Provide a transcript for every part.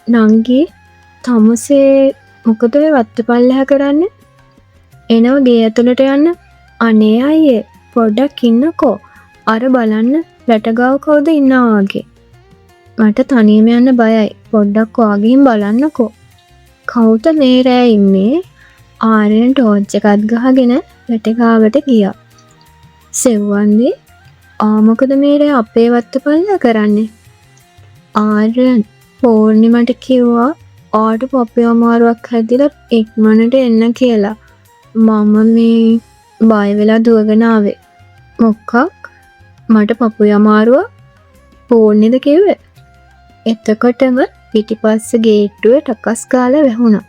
නංගි තමුසේ මොකද ඔය වත්තපල්ලෙහා කරන්නේ? එනවා ගේ ඇතුළට යන්න. අනේ අයියේ පොඩ්ඩක් ඉන්නකෝ. අර බලන්න වැටගාව කවුද ඉන්නවා වගේ. මට තනියම යන්න බයයි. පොඩ්ඩක් ඔයාගෙන් බලන්නකෝ. කවුද මේ රෑ ඉන්නේ? ආර්යන් ටෝච් එකක් ගහගෙන වැටගාවට ගියා. සෙව්වන්දි මොකද මේ රෑ අපේ වත්තපල්ලෙහා කරන්නේ? ආර්යන් පෝර්ණිමට කිව්වා ආට පොපේ අමාරුවක් හැදිලා ඉක්මනට එන්න කියලා. මම මේ බය වෙලා දුවගෙන ආවේ. මොකක්? මට පපුවේ අමාරුව පෝර්ණිද කිව්වේ? එතකොටම පිටිපස්ස ගේට්ටුවේ ටකස් ගාලා වැහුණා.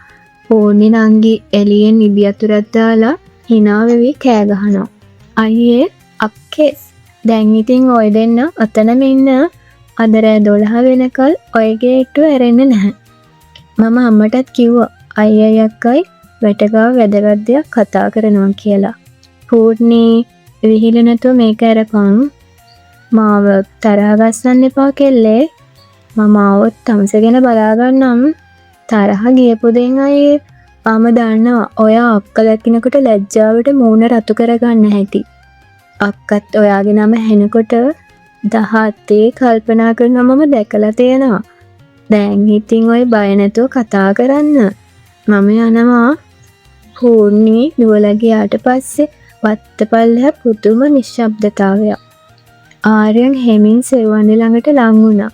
පෝර්ණි නංගි එළියෙන් නිදි අතුරක් දාලා hina වෙවි කෑ ගහනවා. අයියේ අප්කේස්. දැන් ඉතින් ඔය දෙන්න අතනම ඉන්න. අද රෑ 12 වෙනකල් ඔය ගේට්ටුව ඇරෙන්නේ නැහැ. මම අම්මටත් කිව්වා අයියයි අක්කයි වැටගාව වැදගත් දෙයක් කතා කරනවා කියලා. පූර්ණි විහිළු නැතුව මේක අරපන්. මාව තරහ ගස්සන්න එපා කෙල්ලේ. මම ආවොත් තමසගෙන බලා ගන්නම්. තරහ ගියපු දෙන් අයියේ මම දන්නවා ඔයා අක්ක ලකිනකොට ලැජ්ජාවට මූණ රතු කරගන්න හැටි. අක්කත් ඔයාගේ නම ඇහෙනකොට දහත්තේ කල්පනා කරනවා මම දැකලා තියෙනවා. දැන් ඉතින් ඔය බය නැතුව කතා කරන්න. මම යනවා. පූර්ණි දුවලා ගියාට පස්සේ වත්තපල්ලෙහා පුදුම නිශ්ශබ්දතාවයක්. ආර්යන් හෙමින් සෙව්වන්දි ළඟට ලං වුණා.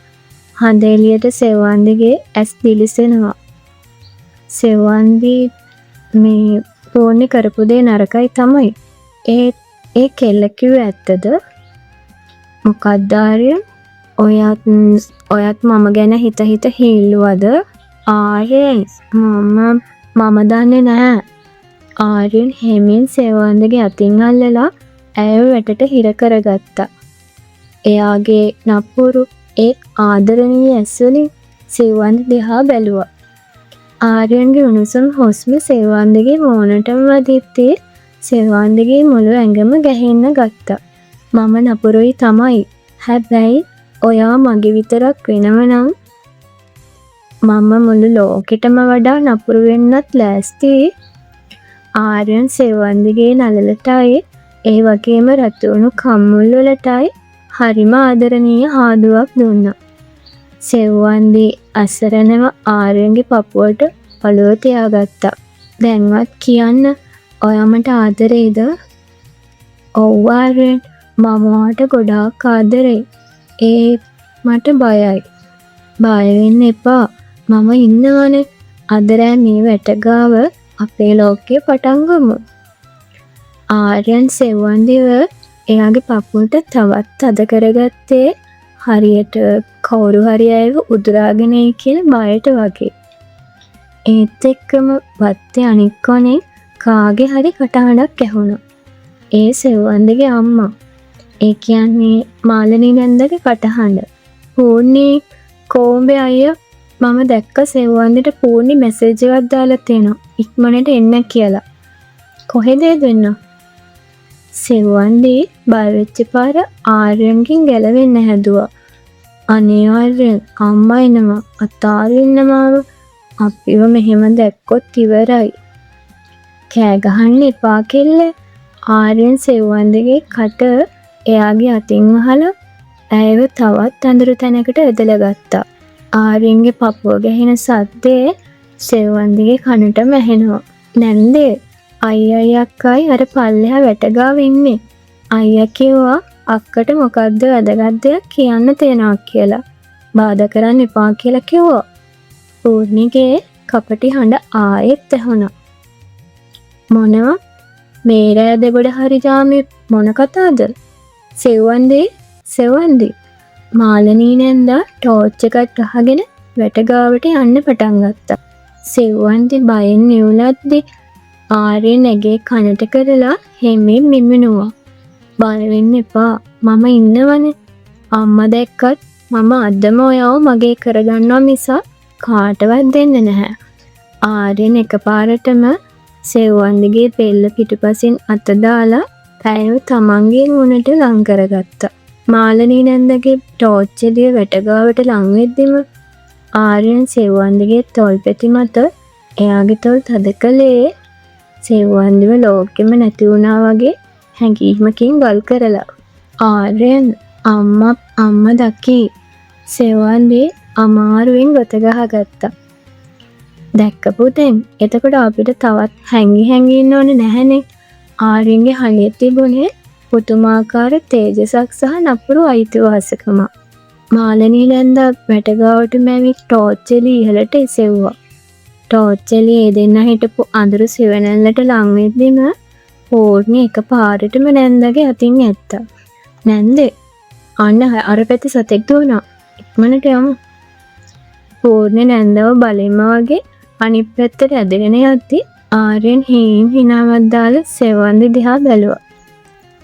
හඳ එළියට සෙව්වන්දිගේ ඇස් දිලිසෙනවා. සෙව්වන්දි මේ පූර්ණි කරපු දේ නරකයි තමයි. ඒ කෙල්ල කිව්වේ ඇත්තද? මොකක්ද ආර්යන්? ඔයත් මම ගැන හිත හිල්ලුවද? ආර්යන් මම දන්නේ නැහැ. ආර්යන් හෙමින් සෙව්වන්දිගේ අතින් අල්ලලා ඇයව වැටට හිර කරගත්තා. එයාගේ නපුරු ඒ ආදරණීය ඇස් වලින් සෙව්වන්දි දිහා බැලුවා. ආර්යන්ගේ උණුසුම් හුස්ම සෙව්වන්දිගේ මූණටම වදිද්දී සෙව්වන්දිගේ මුළු ඇඟම ගැහෙන්න ගත්තා. මම නපුරුයි තමයි. හැබැයි ඔයා මගේ විතරක් වෙනවනම් මම මුළු ලෝකෙටම වඩා නපුරු වෙන්නත් ලෑස්ති. ආර්යන් සෙව්වන්දිගේ නළලටයි ඒ වගේම රතුණු කම්මුල් වලටයි හරිම ආදරණීය හාදුවක් දුන්නා. සෙව්වන්දි අසරණව ආර්යන්ගේ පපුවට පළුව තියාගත්තා. දැන්වත් කියන්න ඔයා මට ආදරේද? ඔව් ආර්යන් මම ඔයාට ගොඩාක් ආදරෙයි. මට බයයි. බය වෙන්න එපා. මම ඉන්නවනේ. අද රෑ මේ වැටගාව අපේ ලෝකේ පටන් ගමු. ආර්යන් සෙව්වන්දිව එයාගේ පපුවට තවත් අද කරගත්තේ හරියට කවුරු හරි අයව උදුරාගෙන එයි කියන බයට වගේ. ඒත් එක්කම වත්තේ අනික් කොනේ කාගේ හරි කටහඬක් ඇහුණා. ඒ සෙව්වන්දිගේ අම්මා. ඒ කියන්නේ මාලනී නැන්දගේ කටහඬ. පූර්ණි කොඹේ අයියා මම දැක්ක සෙව්වන්දිට පූර්ණි මැසේජ් එකක් දාලා තියෙනවා. ඉක්මනට එන්න කියලා. කොහෙද දෙන්න? සෙව්වන්දි බය වෙච්ච පාර ආර්යන්ගෙන් ගැලවෙන්න හැදුවා. අනේ ආර්යන් අම්මා එනවා. අතාරින්න මාව. අපිව මෙහෙම දැක්කොත් ඉවරයි. කෑ ගහන්න එපා කෙල්ල. ආර්යන් සෙව්වන්දිගේ කට එයාගේ අතින් වහලා ඇයව තවත් අඳුරු තැනකට ඇදලා ගත්තා. ආර්යන්ගේ පපුව ගැහෙන සද්දේ සෙව්වන්දිගේ කනටම ඇහෙනවා. නැන්දේ අයියයි අක්කයි අර පල්ලෙහා වැටගාව ඉන්නේ. අයියා කිව්වා අක්කට මොකද්ද වැදගත් දෙයක් කියන්න තියෙනවා කියලා. බාධා කරන්න එපා කියලා කිව්වා. පූර්ණිගේ කපටි හඬ ආයෙත් ඇහුණා. මොනවා? මේ රෑ දෙගොඩ හරි ජාමේ මොන කතාවද? සෙව්වන්දි මාලනී නැන්දා ටෝච් එකක් ගහගෙන වැටගාවට යන්න පටන් ගත්තා. සෙව්වන්දි බයෙන් නිවුලද්දි ආර්යන් ඇගේ කනට කරලා හෙමින් මිමිනුවා. බය වෙන්න එපා. මම ඉන්නවනේ. අම්මා දැක්කත් මම අදම ඔයාව මගේ කරගන්නවා මිසක් කාටවත් දෙන්නේ නැහැ. ආර්යන් එකපාරටම සෙව්වන්දිගේ පෙල්ල පිටුපසින් අත දාලා පැයව තමන්ගේ මුණට ලං කරගත්තා. මාලනී නැන්දගේ ටෝච් එළිය වැටගාවට ලං වෙද්දිම ආර්යන් සෙව්වන්දිගේ තොල්පෙති මත එයාගේ තොල් තද කළේ සෙව්වන්දිව ලෝකෙම නැති වුණා වගේ හැඟීමකින් ගල් කරලා. ආර්යන් අම්ම දකි සෙව්වන්දි අමාරුවෙන් ගොත ගහගත්තා. දැක්කපුතෙන් එතකොට අපිට තවත් හැංගි ඉන්න ඕනේ නැහැනේ. ආර්යන්ගේ හලිය තිබුණේ පුතුමාකාර තේජසක් සහ නපුරු අයිතිවාසිකම. මාලනී නැන්දා වැටගාවට මැවි ටෝච් එළිය ඉහළට එසෙව්වා. ටෝච් එළිය ඒ දෙන්නා හිටපු අඳුරු සිවනැල්ලට ලං වෙද්දිම පූර්ණි එක පාරටම නැන්දගේ අතින් ඇත්තා. නැන්දේ අන්න අර පැත්තේ සතෙක් දුවනවා. ඉක්මනට යමු. පූර්ණි නැන්දව බලෙන්ම වගේ අනිත් පැත්තට ඇදගෙන යද්දි ආර්යන් හිනාවක් දාලා සෙව්වන්දි දිහා බැලුවා.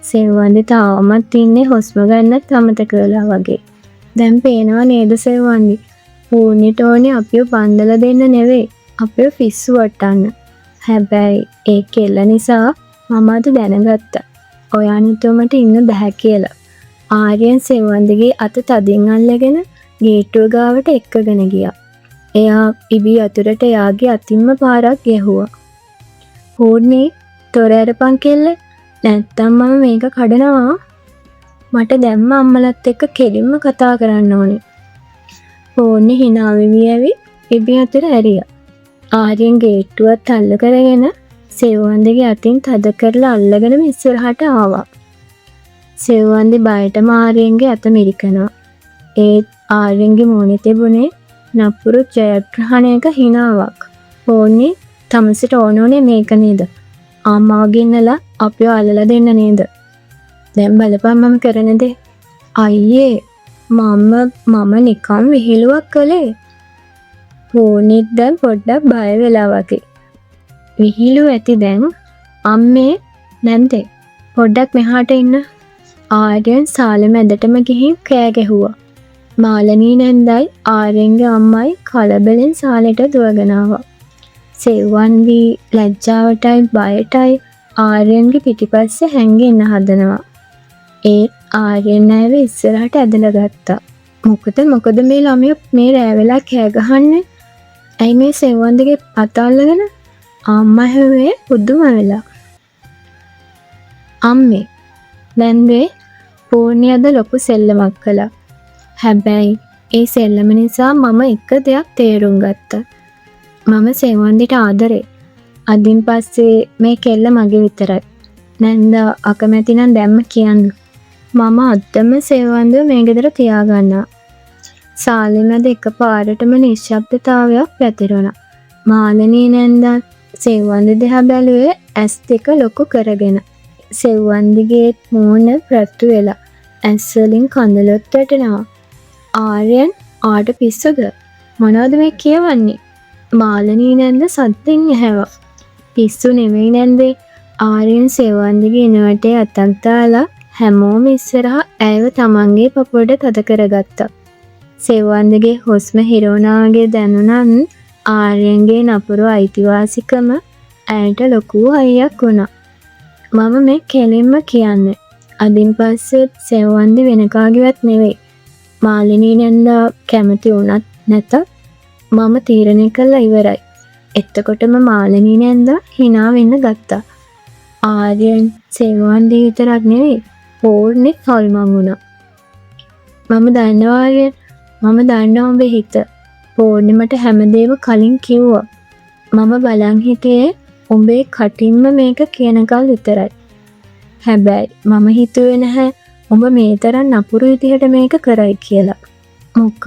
සෙව්වන්දි තාමත් ඉන්නේ හුස්ම ගන්නත් අමතක කළා වගේ. දැන් පේනවා නේද සෙව්වන්දි? පූර්ණිට ඕනේ අපිව බන්දලා දෙන්න නෙවෙයි. අපිව පිස්සු වටන්න. හැබැයි ඒ කෙල්ල නිසා මම අද දැනගත්තා. ඔයා නිතරමට ඉන්න බෑ කියලා. ආර්යන් සෙව්වන්දිගේ අත තදින් අල්ලගෙන ගේට්ටුව ගාවට එක්කගෙන ගියා. එයා ඉබි අතුරට යාගේ අතින්ම පාරක් ගැහුවා. පූර්ණි තොර ඇරපන් කෙල්ල. නැත්තම් මම මේක කඩනවා. මට දැම්ම අම්මලත් එක්ක කෙලින්ම කතා කරන්න ඕනේ. පූර්ණි hina වෙවි ඇවි ඉබි අතුර ඇරියා. ආර්යන් ගේට්ටුවත් අල්ල කරගෙන සෙව්වන්දිගේ අතින් තද කරලා අල්ලගෙන ඉස්සරහට ආවා. සෙව්වන්දි බයටම ආර්යන්ගේ අත මිරිකනවා. ඒත් ආර්යන්ගේ මූණේ තිබුණේ නපුරු ජයග්‍රහණයක හිනාවක්. පූර්ණි තමසිට ඕනෝනේ මේක නේද? අම්මාව ගෙන්නලා අපිව අල්ලලා දෙන්න නේද? දැන් බලපන් මම කරන දේ. අයියේ මම නිකන් විහිළුවක් කළේ. පූර්ණිත් දැන් පොඩ්ඩක් බය වෙලා වගේ. විහිළු ඇති දැන්. අම්මේ නැන්දේ පොඩ්ඩක් මෙහාට ඉන්න. ආර්යන් සාලෙ මැදටම ගිහින් කෑ ගැහුවා. මාලනී නැන්දයි ආර්යන්ගේ අම්මයි කලබලෙන් සාලෙට දුවගෙන ආවා. සෙව්වන්දි ලැජ්ජාවටයි බයටයි ආර්යන්ගේ පිටිපස්සේ හැංගෙන්න හදනවා. ඒත් ආර්යන් ඇව ඉස්සරහට ඇදලා ගත්තා. මොකද මේ ළමයා මේ රෑ වෙලා කෑ ගහන්නේ? ඇයි මේ සෙව්වන්දිගේ අත අල්ලගෙන? අම්මා හැවේ පුදුම වෙලා. අම්මේ නැන්දේ පූර්ණි අද ලොකු සෙල්ලමක් කළා. හැබැයි ඒ සෙල්ලම නිසා මම එක දෙයක් තේරුම් ගත්තා. මම සෙව්වන්දිට ආදරේ. අදින් පස්සේ මේ කෙල්ල මගේ විතරයි. නැන්දා අකමැති නම් දැම්ම කියන්න. මම අදම සෙව්වන්දිව මේ ගෙදර තියාගන්නවා. සාලෙ මැද එකපාරටම නිශ්ශබ්දතාවයක් පැතිරුණා. මාලනී නැන්දා සෙව්වන්දි දිහා බැලුවේ ඇස් දෙක ලොකු කරගෙන. සෙව්වන්දිගේ මූණ ප්‍රතු වෙලා ඇස් වලින් කඳුළුත් වැටෙනවා. ආර්යන් ආට පිස්සුද? මොනවද මේ කියවන්නේ? මාලනී නැන්ද සද්දෙන් ඇහැවා. පිස්සු නෙමෙයි නැන්දේ. ආර්යන් සෙව්වන්දිගේ ඉනවටේ අතක් දාලා හැමෝම ඉස්සරහා ඇයව තමන්ගේ පපුවට තද කරගත්තා. සෙව්වන්දිගේ හුස්ම හිරවනාගේ දැනුණත් ආර්යන්ගේ නපුරු අයිතිවාසිකම ඇයට ලොකු අයියක් වුණා. මම මේ කෙලින්ම කියන්නේ. අදින් පස්සේ සෙව්වන්දි වෙන කාගේවත් නෙවෙයි. මාලිනී නැන්දා කැමති වුණත් නැතත් මම තීරණය කළා ඉවරයි. එතකොටම මාලිනී නැන්දා hina වෙන්න ගත්තා. ආර්යන් සෙව්වන්දි විතරක් නෙවෙයි පූර්ණි හල්මන් වුණා. මම දන්නවා ආර්යන්. මම දන්නවා උඹේ හිත. පූර්ණිමට හැමදේම කලින් කිව්වා. මම බලන් හිටියේ උඹේ කටින්ම මේක කියනකල් විතරයි. හැබැයි මම හිතුවේ නැහැ උඹ මේ තරම් නපුරු විදිහට මේක කරයි කියලා. මොකක්?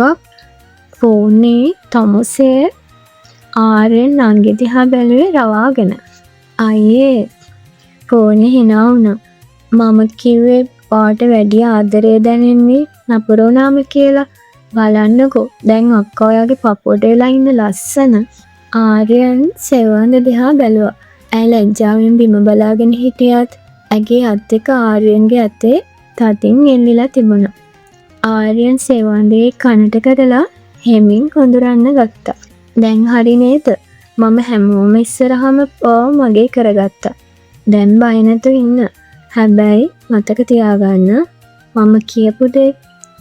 ෆෝනේ තමුසේ ආර්යන් නංගි දිහා බැලුවේ රවාගෙන. අයියේ ෆෝනේ hina වුණා. මම කිව්වේ පාට වැඩි ආදරය දැනෙන්නේ නපුරු වුණාම කියලා. බලන්නකෝ දැන් අක්කා ඔයාගේ පපුවට වෙලා ඉන්න ලස්සන. ආර්යන් සෙව්වන්දි දිහා බැලුවා. ඇය ලැජ්ජාවෙන් බිම බලාගෙන හිටියත් ඇගේ අත් දෙක ආර්යන්ගේ අතේ තදින් එල්ලිලා තිබුණා. ආර්යන් සෙව්වන්දිගේ කනට කරලා හෙමින් කොඳුරන්න ගත්තා. දැන් හරි නේද? මම හැමෝම ඉස්සරහම මගේ කරගත්තා. දැන් බය නැතුව ඉන්න. හැබැයි මතක තියාගන්න මම කියපු දේ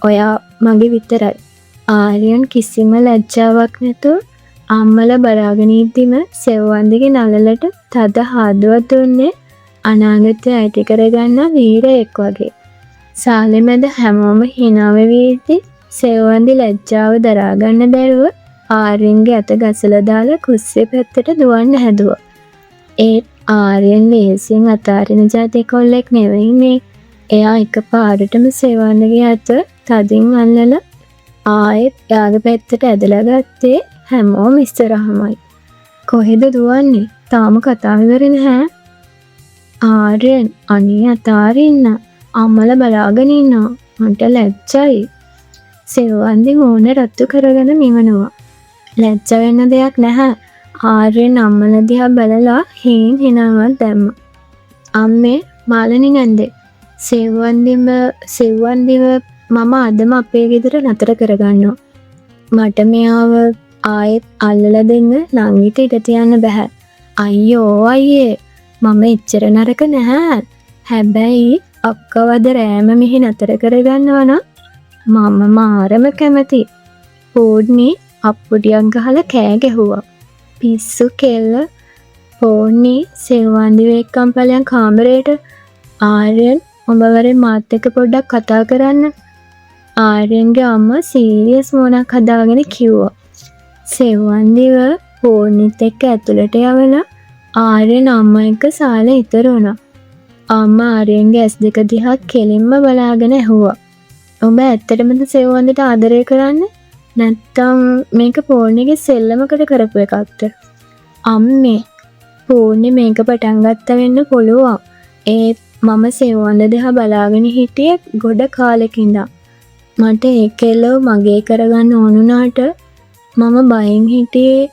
ඔයා මගේ විතරයි. ආර්යන් කිසිම ලැජ්ජාවක් නැතුව අම්මලා බලාගෙන ඉද්දිම සෙව්වන්දිගේ නළලට තද හාදුවක් දුන්නේ අනාගතය අයිති කරගන්න වීරයෙක් වගේ. සාලේ මැද හැමෝම hina වෙවි ඉද්දි සෙව්වන්දි ලැජ්ජාව දරාගන්න බැරුව ආර්යන්ගේ අත ගසලා දාලා කුස්සිය පැත්තට දුවන්න හැදුවා. ඒත් ආර්යන් ලේසියෙන් අතාරින જાති කොල්ලෙක් නෙවෙයිනේ. එයා එකපාරටම සෙව්වන්දිගේ අත තදින් අල්ලලා ආයෙත් යාගේ පැත්තට ඇදලා ගත්තේ හැමෝම ඉස්සරහමයි. කොහෙද දුවන්නේ? තාම කතාව ඉවර නැහැ. ආර්යන් අනේ අතාරින්න. අම්මලා බලාගෙන ඉන්නවා. මට ලැජ්ජයි. සෙව්වන්දි මූණ රත්තු කරගෙන නිවනවා. ලැජ්ජ වෙන්න දෙයක් නැහැ. ආර්යන් අම්මලා දිහා බලලා හිනාවක් දැම්මා. අම්මේ මාළනි නැන්දේ. සෙව්වන්දිව මම අදම අපේ ගෙදර නතර කරගන්නවා. මට මෙයාව ආයෙත් අල්ලලා දෙන්න නංගිට ඉඩ තියන්න බෑ. අයියෝ අයියේ මම එච්චර නරක නැහැ. හැබැයි අක්කවද රෑම මෙහි නතර කරගන්නවා නම් මම මාරම කැමති. පෝඩ්නි අප්පුඩියක් ගහලා කෑ ගැහුවා. පිස්සු කෙල්ල. පෝඩ්නි සෙව්වන්දිව එක්කම් ඵලයන් කාමරේට. ආර්යන් උඹ වරේ මාත් එක්ක පොඩ්ඩක් කතා කරන්න. ආර්යන්ගේ අම්මා සීරියස් මොනක් හදාගෙන කිව්වා. සෙව්වන්දිව පෝඩ්නිත් එක්ක ඇතුළට යවලා ආර්යන් අම්මා එක්ක සාලේ ඉතර වුණා. අම්මා ආර්යන්ගේ ඇස් දෙක දිහා කෙලින්ම බලාගෙන ඇහුවා. උඹ ඇත්තටමද සෙව්වන්දිට ආදරය කරන්නේ? නැත්තම් මේක පෝඩ්නිගේ සෙල්ලමකට කරපු එකක්ද? අම්මේ පෝඩ්නි මේක පටන් ගත්ත වෙන්න පුළුවන්. ඒත් මම සෙව්වන්ද දිහා බලාගෙන හිටියේ ගොඩ කාලෙකින්ද. මට ඒ කෙල්ලව මගේ කරගන්න ඕනුනාට මම බයෙන් හිටියේ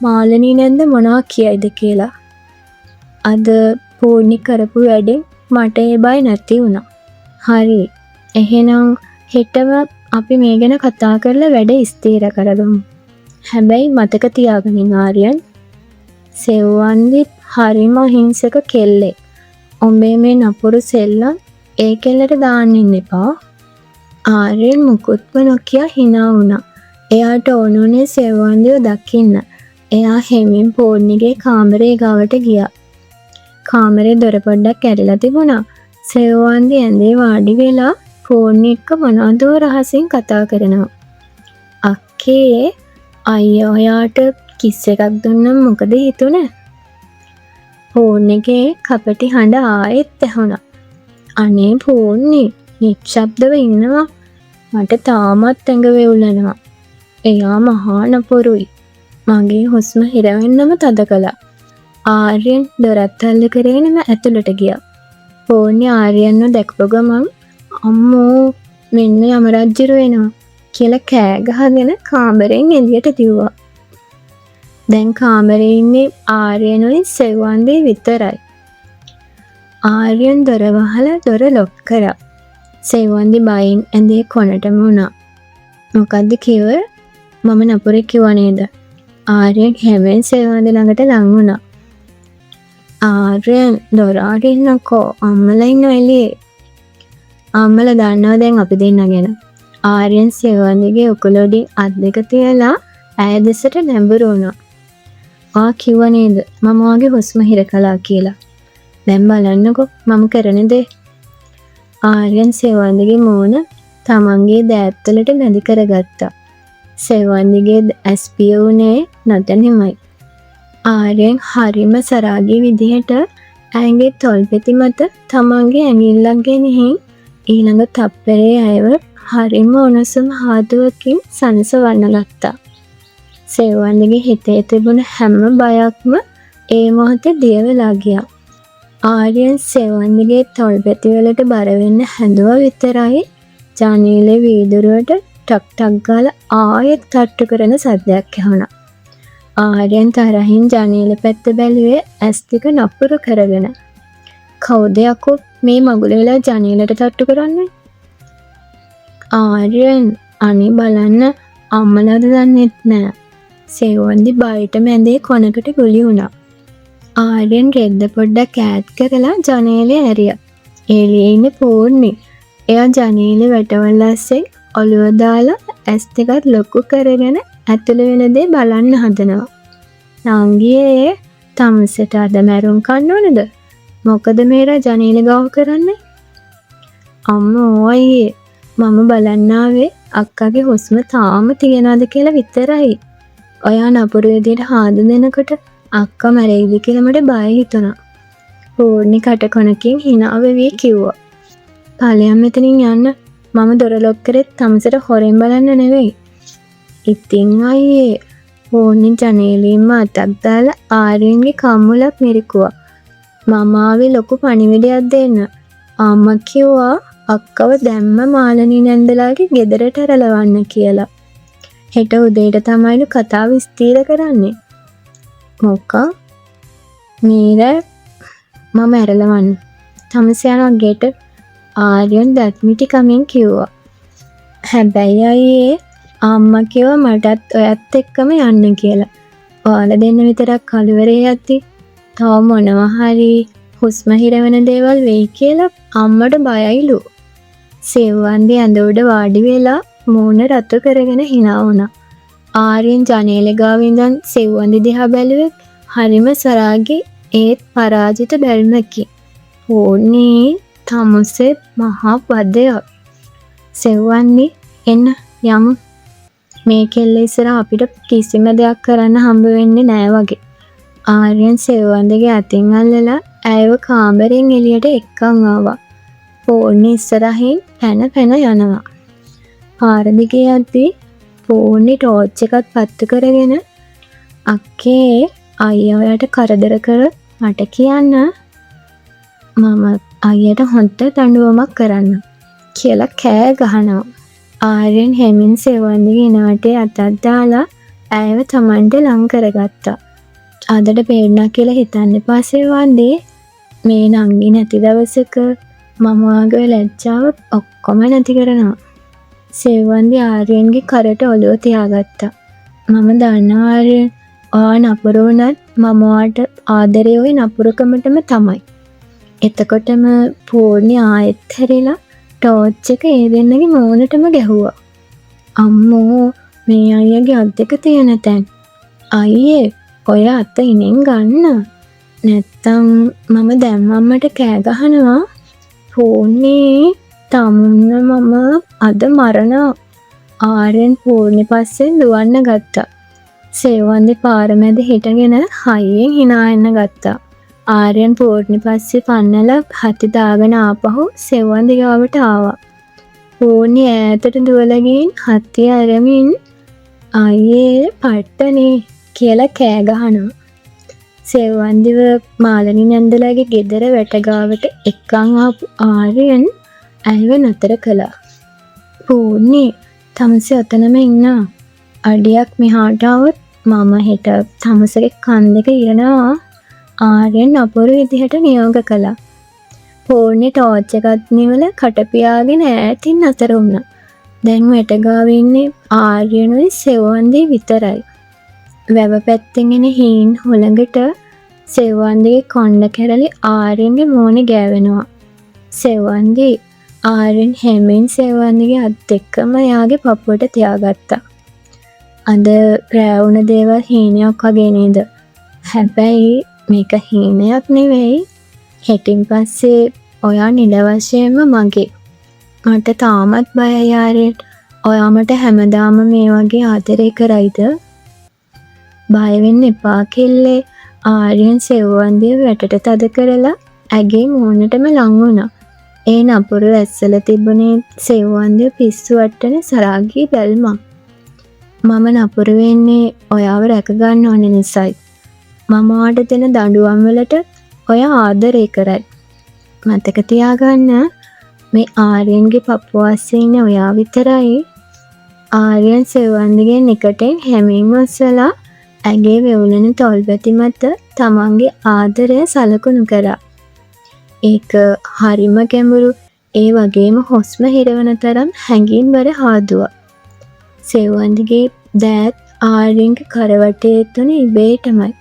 මාළනී නැන්ද මොනවා කියයිද කියලා. අද පෝඩ්නි කරපු වැඩෙන් මට ඒ බය නැති වුණා. හරි. එහෙනම් හෙටම අපි මේ ගැන කතා කරලා වැඩ ස්ථිර කරගමු. හැබැයි මතක තියාගනින් ආර්යන්. සෙව්වන්දිත් හරිම අහිංසක කෙල්ලෙක්. උඹේ මේ නපුරු සෙල්ලම් ඒ කෙල්ලට දාන්න ඉන්න එපා. ආර්යන් මුකුත්ම නොකිය hina වුණා. එයාට ඕනුනේ සෙව්වන්දිව දකින්න. එයා හෙමින් පෝඩ්නිගේ කාමරේ ගාවට ගියා. කාමරේ දොර පොඩ්ඩක් ඇරලා තිබුණා. සෙව්වන්දි ඇඳේ වාඩි වෙලා පෝඩ්නි එක්ක මොනවද රහසින් කතා කරනවා. අක්කේ අයියා ඔයාට කිස් එකක් දුන්නම් මොකද හිතුනේ? පෝඩ්නිගේ කපටි හඬ ආයෙත් ඇහුණා. අනේ පෝඩ්නි නිශ්ශබ්දව ඉන්නවා. මට තාමත් ඇඟ වෙවුලනවා. එයා මහා නපුරුයි. මගේ හුස්ම හිරවෙන්නම තද කළා. ආර්යන් දොරත් අල්ල කරගෙනම ඇතුළට ගියා. පෝඩ්නි ආර්යන්ව දැකපු ගමන් අම්මෝ මෙන්න යමරජ්ජුරු එනවා කියලා කෑ ගහගෙන කාමරෙන් එළියට දිව්වා. දැන් කාමරේ ඉන්නේ ආර්යනුයි සෙව්වන්දි විතරයි. ආර්යන් දොර වහලා දොර ලොක් කරා. සෙව්වන්දි බයෙන් ඇඳේ කොනටම වුණා. මොකද්ද කිව්වේ? මම නපුරෙක් කිව්වා නේද? ආර්යන් හැමෙන් සෙව්වන්දි ළඟට ලං වුණා. ආර්යන් දොර අරින්නකෝ අම්මලා ඉන්නව එළියේ. අම්මලා දන්නවා දැන් අපි දෙන්න ගැන. ආර්යන් සෙව්වන්දිගේ උකුලොඩි අත් දෙක තියලා ඇය දෙසට නැඹුරු වුණා. ආ කිව්වා නේද මම වාගේ හුස්ම හිර කළා කියලා. දැන් බලන්නකෝ මම කරන දේ. ආර්යන් සෙව්වන්දිගේ මූණ තමන්ගේ දෑත්වලට බැඳි කරගත්තා. සෙව්වන්දිගේ ඇස් පිය වුණේ නැතනෙමයි. ආර්යන් හරිම සරාගී විදිහට ඇඟේ තොල්පෙති මත තමන්ගේ ඇඟිල්ලක් ගෙනihin ඊළඟ තප්පරේ අයව හරිම උණුසුම් හාදුවකින් සනසවන්න ගත්තා. සෙව්වන්දිගේ හිතේ තිබුණ හැම බයක්ම ඒ මොහොතේ දිය වෙලා ගියා. ආර්යන් සෙව්වන්දිගේ තොල්පෙති වලට බර වෙන්න හැදුවා විතරයි ජනේලේ වීදුරුවට ටක් ටක් ගාලා ආයෙත් තට්ටු කරන සද්දයක් ඇහුණා. ආර්යන් තරහින් ජනේල පැත්ත බැලුවේ ඇස් ටික නපුරු කරගෙන. කවුද යකෝ මේ මගුල වෙලා ජනේලට තට්ටු කරන්නේ? ආර්යන් අනේ බලන්න අම්මලාද දන්නෙත් නෑ. සෙව්වන්දි බයට මැදේ කොනකට ගුලි වුණා. ආර්යන් රෙද්ද පොඩ්ඩක් ඈත් කරලා ජනේලේ ඇරියා. එළියේ ඉන්නේ පෝඩ්නි. එයා ජනේලේ වැටවල් ඇස්සේ ඔළුව දාලා ඇස් දෙකත් ලොකු කරගෙන ඇතුළේ වෙන දේ බලන්න හදනවා. නංගියේ තමුසෙට අද මැරුම් කන්න ඕනද? මොකද මේරා ජනේල ගාව කරන්නේ? අම්මෝ අයියේ මම බලන්න ආවේ අක්කගේ හුස්ම තාම තියෙනවද කියලා විතරයි. ඔයා නපුරු විදියට හාද දෙනකොට අක්කා මැරෙයිද කියලා මට බය හිතුණා. පූර්ණි කටකොනකින් hina වෙවි කිව්වා. "ඵලයන් මෙතනින් යන්න. මම දොර ලොක් කරෙත් තමුසෙට හොරෙන් බලන්න නෙවෙයි." ඉතින් අයියේ පූර්ණි ජනේලෙන්ම අතක් දාලා ආර්යන්ගේ කම්මුලක් මිරිකුවා. "මම ආවේ ලොකු පණිවිඩයක් දෙන්න. අම්මා කිව්වා අක්කව දැම්ම මාළනී නැන්දලාගේ ගෙදරට ඇරලවන්න කියලා. හෙට උදේට තමයිලු කතාව ස්ථීර කරන්නේ." "මොකක්?" "මීරා මම ඇරලවන්න." "තමස යනවා ගෙට." ආර්යන් දත්මිටි කමින් කිව්වා. "හැබැයි අයියේ අම්මා කිව්වා මටත් ඔයත් එක්කම යන්න කියලා. ඔයාලා දෙන්න විතරක් කලවරේ යද්දි තව මොනවා හරි හුස්ම හිරවන දේවල් වෙයි කියලා අම්මට බයයිලු." සෙව්වන්දි ඇඳ උඩ වාඩි වෙලා මූණ රතු කරගෙන hina වුණා. ආර්යන් ජනේල ගාව ඉඳන් සෙව්වන්දි දිහා බැලුවේ හරිම සරාගේ ඒත් පරාජිත බැල්මකින්. "ඕනේ තමුසේ මහා වදයක්. සෙව්වන්දි එන්න යමු. මේ කෙල්ල ඉස්සර අපිට කිසිම දෙයක් කරන්න හම්බ වෙන්නේ නෑ වගේ." ආර්යන් සෙව්වන්දිගේ අතින් අල්ලලා ඇයව කාමරෙන් එළියට එක්කන් ආවා. පූර්ණි ඉස්සරහින් පැන යනවා. පාර දිගේ යද්දී පූර්ණි ටෝච් එකත් පත්තු කරගෙන "අක්කේ අයියා ඔයාට කරදර කරොත් මට කියන්න. මම අයියට හොඳ දඬුවමක් කරන්න" කියලා කෑ ගහනවා. ආර්යන් හැමින් සෙව්වන්දිගේ ඉනවටේ අතක් දාලා ඇයව තමන්ට ලං කරගත්තා. "අදට පේන්නා කියලා හිතන්න එපා සෙව්වන්දි. මේ නංගි නැති දවසක මම වාගේ ලැජ්ජාව ඔක්කොම නැති කරනවා." සෙව්වන්දි ආර්යන්ගේ කරට ඔළුව තියාගත්තා. "මම දන්නවා ආර්යන් ඔයා නපුරු වුණත් මම ඔයාට ආදරේ ওই නපුරුකමටම තමයි." එතකොටම පූර්ණි ආයෙත් හැරිලා ටෝච් එක ඒ දෙන්නගේ මූණටම ගැහුවා. "අම්මෝ මේ අයියාගේ අත් දෙක තියෙන තැන්. අයියේ ඔය අත ඉනෙන් ගන්න. නැත්තම් මම දැන් අම්මට කෑ ගහනවා." "පූර්ණි තමුන්න මම අද මරනවා." ආර්යන් පූර්ණි පස්සෙන් දුවන්න ගත්තා. සෙව්වන්දි පාර මැද හිටගෙන හයියෙන් hina එන්න ගත්තා. ආර්යන් පූර්ණි පස්සේ පන්නලා හති දාගෙන ආපහු සෙව්වන්දි ගාවට ආවා. පූර්ණි ඈතට දුවලා ගිහින් හති අරමින් "අයියේ පට්ටනේ" කියලා කෑ ගහනවා. සෙව්වන්දිව මාළනී නැන්දලාගේ ගෙදර වැටගාවට එක්කන් ආපු ආර්යන් ඇයව නතර කළා. "පූර්ණි තමුසේ ඔතනම ඉන්නවා. අඩියක් මෙහාට આવොත් මම හෙට තමුසගේ කන් දෙක ඉරනවා." ආර්යන් අපුරු විදිහට නියෝග කළා. පූර්ණි ටෝච් එකත් නිවල කට පියාගෙන ඈතින් අතර වුණා. දැන් වැටගාව ඉන්නේ ආර්යනුයි සෙව්වන්දි විතරයි. වැව පැත්තෙන් එන හීන් හොළඟට සෙව්වන්දිගේ කොණ්ඩ කැරලි ආර්යන්ගේ මූණේ ගෑවෙනවා. සෙව්වන්දි ආර්යන් හැමෙන් සෙව්වන්දිගේ අත් දෙකම එයාගේ පපුවට තියාගත්තා. "අද රෑ වුණ දේවල් හීනයක් වගේ නේද? හැබැයි මේක හීනයක් නෙවෙයි. හෙටින් පස්සේ ඔයා නිලවශයෙන්ම මගේ. මට තාමත් බයයි ආර්යන්. ඔයා මට හැමදාම මේ වගේ ආදරේ කරයිද?" "බය වෙන්න එපා කෙල්ලේ." ආර්යන් සෙව්වන්දිව වැටට තද කරලා ඇගේ මූණටම ලං වුණා. ඒ නපුරු ඇස්සල තිබුණේ සෙව්වන්දිව පිස්සු වට්ටන සරාගී බැල්මක්. "මම නපුරු වෙන්නේ ඔයාව රැක ගන්න ඕන නිසායි. මම ඔයාට දෙන දඬුවම් වලට ඔයා ආදරේ කරයි. මතක තියාගන්න මේ ආර්යන්ගේ පපුව අස්සේ ඉන්නේ ඔයා විතරයි." ආර්යන් සෙව්වන්දිගේ නිකටෙන් හැමින් ඔස්සලා ඇගේ වෙවුලන තොල්බැති මත තමන්ගේ ආදරය සලකුණු කරා. ඒක හරිම ගැඹුරු ඒ වගේම හුස්ම හිරවන තරම් හැඟීම්බර හාදුවක්. සෙව්වන්දිගේ දෑත් ආර්යන්ගේ කරවටේ තුනේ ඉබේටමයි.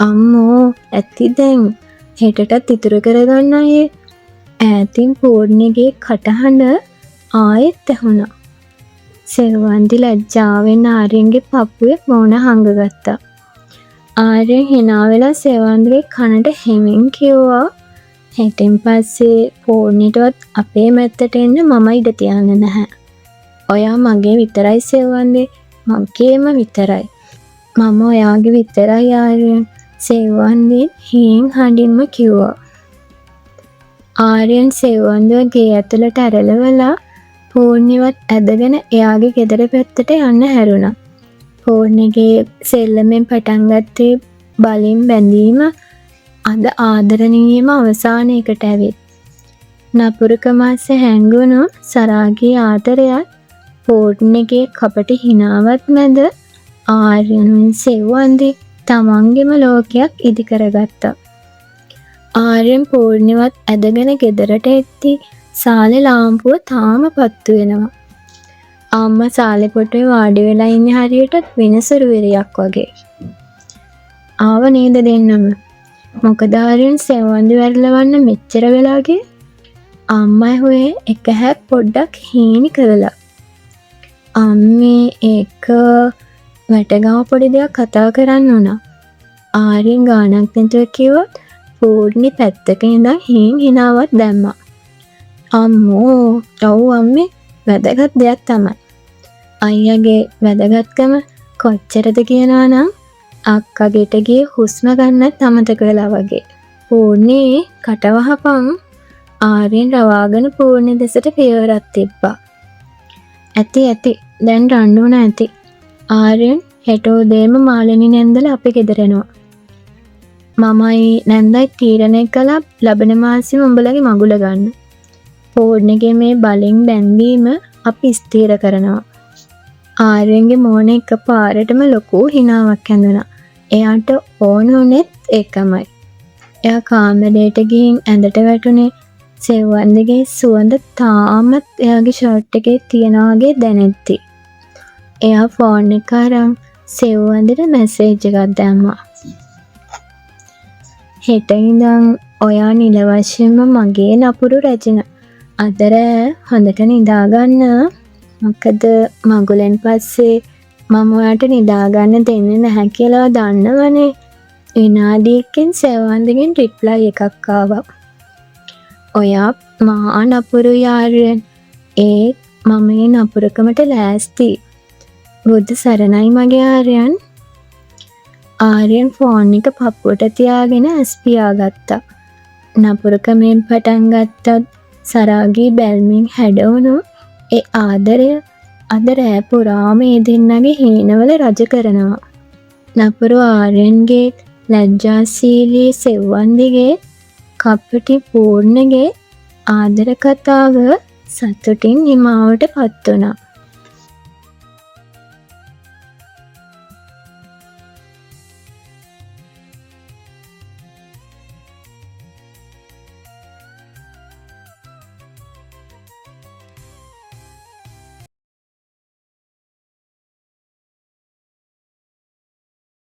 "අම්මෝ ඇති දැන් හෙටටත් ඉතුරු කරගන්න අයේ." ඈතින් පූර්ණිගේ කටහඬ ආයෙත් ඇහුණා. සෙව්වන්දි ලැජ්ජාවෙන් ආර්යන්ගේ පපුවේ මෝන හංගගත්තා. ආර්යන් hina වෙලා සෙව්වන්දිගේ කනට හෙමින් කිව්වා, "හෙටින් පස්සේ ෆෝන්ටවත් අපේ මැත්තට එන්න මම ඉඩ තියන්නේ නැහැ. ඔයා මගේ විතරයි සෙව්වන්දි, මගේම විතරයි. මම ඔයාගේ විතරයි ආර්යන්." සෙව්වන්දි හීන් හඬින්ම කිව්වා. ආර්යන් සෙව්වන්දිව ගේ ඇතුළට ඇරලවලා ෆෝන්වත් ඇදගෙන එයාගේ ගෙදර පැත්තට යන්න හැරුණා. ෆෝන් එකේ සෙල්ලමෙන් පටන් ගත්තේ බලින් බැඳීම අද ආදරණීයම අවසානයකට ඇවිත්. නපුරුකම ASCII හැංගුණු සරාගේ ආදරයත් ෆෝන් එකේ කපටි හිනාවත් මැද ආර්යන් සෙව්වන්දි තමන්ගේම ලෝකයක් ඉදි කරගත්තා. ආර්යන් පූර්ණිවත් ඇදගෙන ගෙදරට එද්දි සාලේ ලාම්පුව තාම පත්තු වෙනවා. අම්මා සාලේ පොටේ වාඩි වෙලා ඉන්නේ හරියට විනසුරු වෙරියක් වගේ. ආව නේද දෙන්නම? මොකද ආර්යන් සෙව්වන්දි වැරලවන්න මෙච්චර වෙලා ගියේ? අම්මා හොයේ එක හැක් පොඩ්ඩක් හීනි කරලා. අම්මේ ඒක වැටගාව පොඩි දෙයක් කතා කරන්න උනා. ආර්යන් ගානක් නැතුව කිව්වොත් පූර්ණි පැත්තක ඉඳන් හිනාවක් දැම්මා. අම්මෝ, ඔව් අම්මේ, වැදගත් දෙයක් තමයි. අයියාගේ වැදගත්කම කොච්චරද කියනවා නම් අක්කගෙට ගියේ හුස්ම ගන්නත් අමතක වෙලා වගේ. පූර්ණි කටවහපන්. ආර්යන් රවාගෙන පූර්ණි දෙසට පියවරක් තිබ්බා. ඇති දැන් රණ්ඩු නැති. ආර්යන් හෙට උදේම මාළිනී නැන්දලා අපි ගෙදර එනවා. මමයි නැන්දයි තීරණය කළා ලබන මාසෙම උඹලගේ මගුල ගන්න. ෆෝන්ගේ මේ බලින් බැඳීම අපි ස්ථිර කරනවා. ආර්යන්ගේ මෝන එක පාරටම ලොකු හිනාවක් ඇඳුණා. එයාට ඕන උනේත් ඒකමයි. එයා කාමරේට ගිහින් ඇඳට වැටුනේ සෙව්වන්දිගේ සුවඳ තාමත් එයාගේ ෂර්ට් එකේ තියනා වගේ දැනෙද්දි. එයා ෆෝන් එක අරන් සෙව්වන්දිට මැසේජ් එකක් දැම්මා. හෙට ඉඳන් ඔයා නිල වශයෙන්ම මගේ නපුරු රැජින. අද රෑ හොඳට නිදාගන්න. මොකද මගුලෙන් පස්සේ මම ඔයාට නිදාගන්න දෙන්නේ නැහැ කියලා දන්නවනේ. විනාඩියකින් සෙව්වන්දිගෙන් රිප්ලයි එකක් ආවා. ඔයා මහා නපුරුයි ආර්යන්. ඒත් මම මේ නපුරකමට ලෑස්ති. බුදු සරණයි මගේ ආර්යන්. ආර්යන් ෆෝන් එක පපුවට තියාගෙන ඇස් පියාගත්තා. නපුරකමෙන් පටන් ගත්තත් සරාගේ බැල්මින් හැඩවුණු ඒ ආදරය අද රෑ පුරාම ඒ දෙන්නගේ හීනවල රජ කරනවා. නපුරු ආර්යන්ගේ ලැජ්ජාශීලී සෙව්වන්දිගේ කපටි පූර්ණගේ ආදර කතාව සතුටින් නිමාවට පත් වුණා.